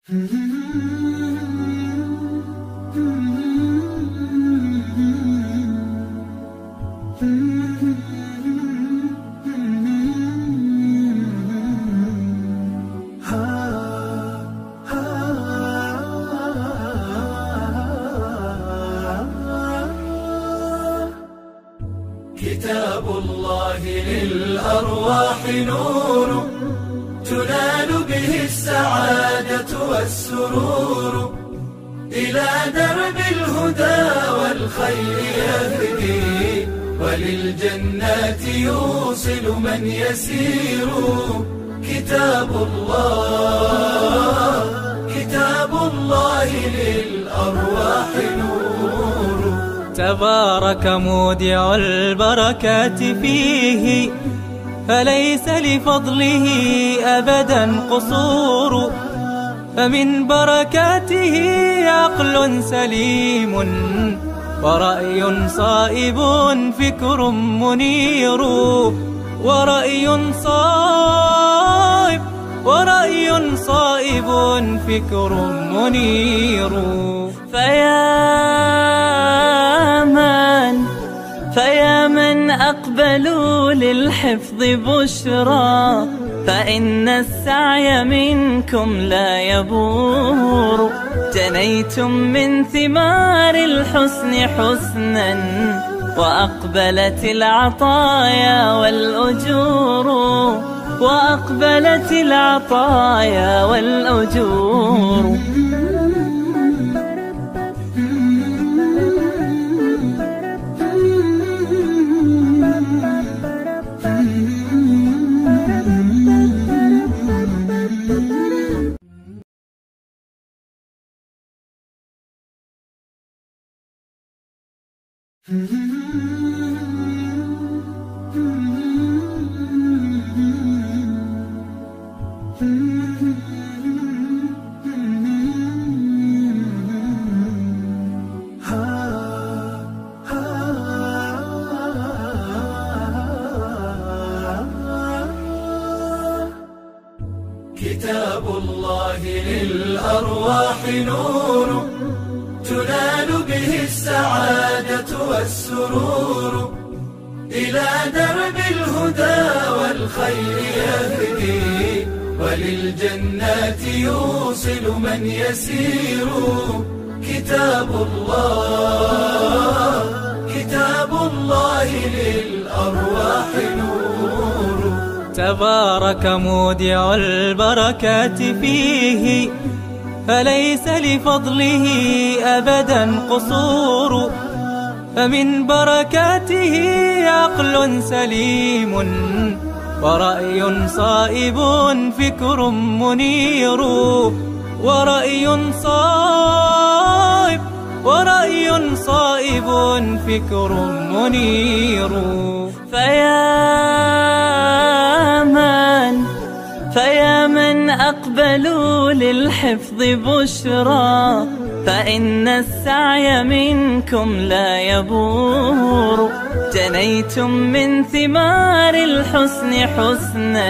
كتاب الله للأرواح نور تنال به السعادة والسرور، إلى درب الهدى والخير يهدي، وللجنات يوصل من يسير. كتاب الله للأرواح نور. تبارك مودع البركات فيه، فليس لفضله أبدا قصور. فمن بركاته عقل سليم، ورأي صائب فكر منير. ورأي صائب فكر منير. فيا من أقبلوا للحفظ بشرى، فإن السعي منكم لا يبور. جنيتم من ثمار الحسن حسنا، وأقبلت العطايا والأجور. وأقبلت العطايا والأجور. كتاب الله للأرواح نور تنال به السعادة والسرور، إلى درب الهدى والخير يهدي، وللجنات يوصل من يسير. كتاب الله للأرواح نور. تبارك مودع البركات فيه، فليس لفضله أبدا قصور. فمن بركاته عقل سليم، ورأي صائب فكر منير. ورأي صائب فكر منير. فيا من أقبلوا للحفظ بشرى، فإن السعي منكم لا يبور. جنيتم من ثمار الحسن حسنا،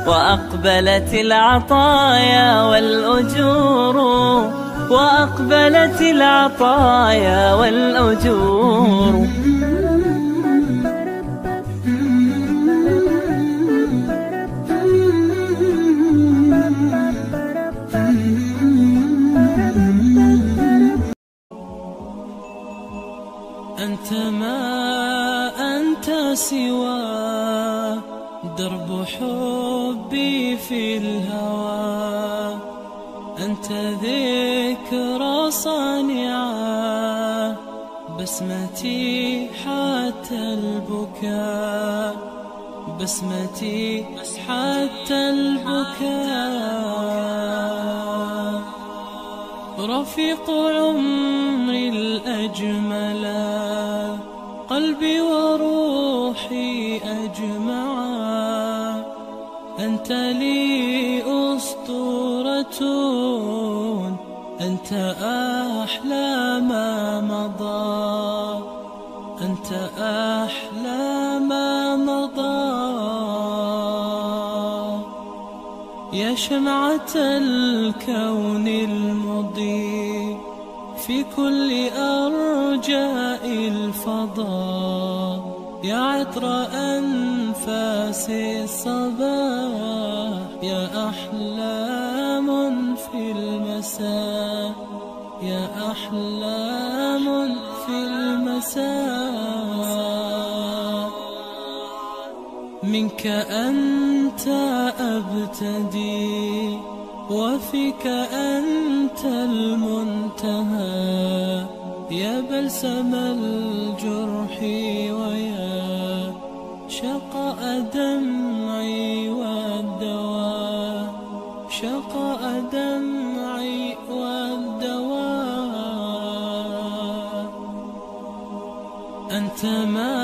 وأقبلت العطايا والأجور. وأقبلت العطايا والأجور. أنت ما أنت سوى درب حبي في الهوى. أنت ذكرى صانعة بسمتي حتى البكاء. بسمتي حتى البكاء. رفيق عمري الأجملا، قلبي وروحي أجمعا. أنت لي أسطورة، أنت أحلى ما مضى. أنت أحلى ما مضى. يا شمعة الكون المضيء في كل أرجاء الفضاء، يا عطر أنفاس الصباح، يا أحلام في المساء، يا أحلام في المساء. منك أنت أبتدي وفيك أنت المنتهى، يا بلسم الجرح ويا شقاء دمعي والدواء، شقاء دمعي والدواء. أنت ما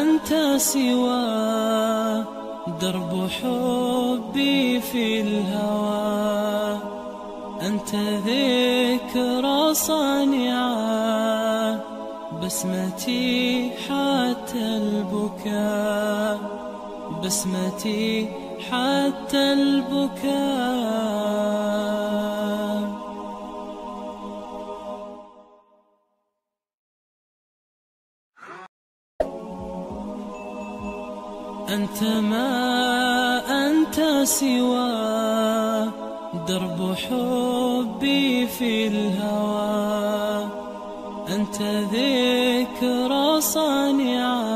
أنت سوى درب حبي في الهوى، أنت ذكرى صانعة بسمتي حتى البكاء، بسمتي حتى البكاء. أنت ما أنت سوى درب حبي في الهوى، أنت ذكرى صانعة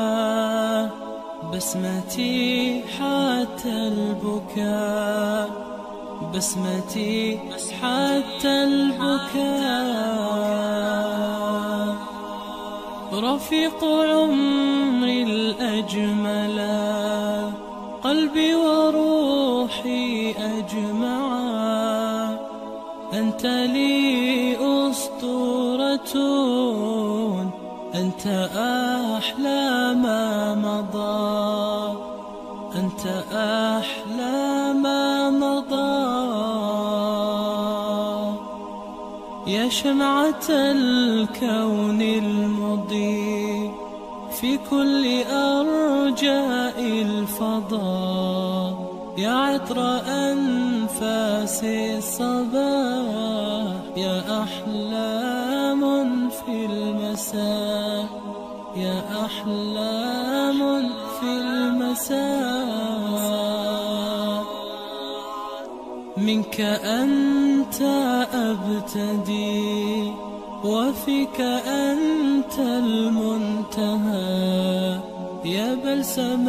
بسمتي حتى البكاء، بسمتي حتى البكاء. رفيق عمري الأجملا، قلبي وروحي أجمعا، أنت لي أسطورة، أنت أحلى ما مضى، أنت أحلى ما مضى. يا شمعة الكون المضيء في كل أرجاء الفضاء، يا عطر أنفاس الصباح، يا أحلام في المساء، يا أحلام في المساء. منك أنت أبتدي وفيك أنت المنتهى، يا بلسم